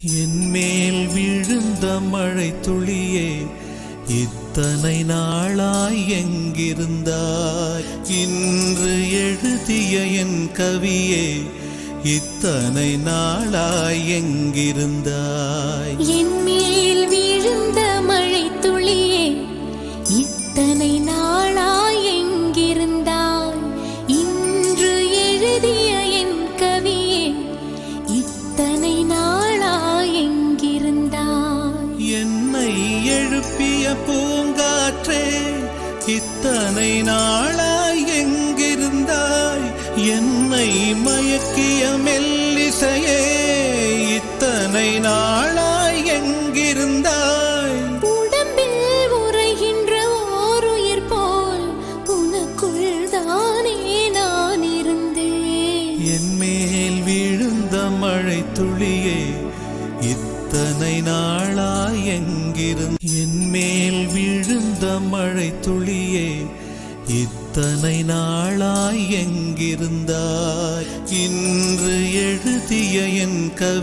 என்மேல் விழுந்த மழை துளியே, இத்தனை நாளாய் எங்கிருந்தாய்? இன்று எழுதிய என் கவியே, இத்தனை நாளாய் எங்கிருந்தாய்? என்மேல் விழுந்த மழை துளியே, இத்தனை நாளாய் எங்கிருந்தாய்? இன்று எழுதிய என் கவியே, இத்தனை நாளாய் எங்கிருந்தாய்? என்னை எழுப்பிய பூங்காற்றே, இத்தனை நாளாய் எங்கிருந்தாய்? என்னை மயக்கிய மெல்லிசையே, இத்தனை நாளாய் எங்கிருந்தாய்? உடம்பில் உறைகின்ற ஓருயிர் போல் உனக்குள் தானே நான் இருந்தேன். என்மேல் விழுந்த மழை துளியே, இத்தனை நாளாய் எங்கிருந்தாய்? என்மேல் விழுந்த மழை துளியே, இத்தனை நாளாய் எங்கிருந்தாய்? இன்று எழுதிய என் கவி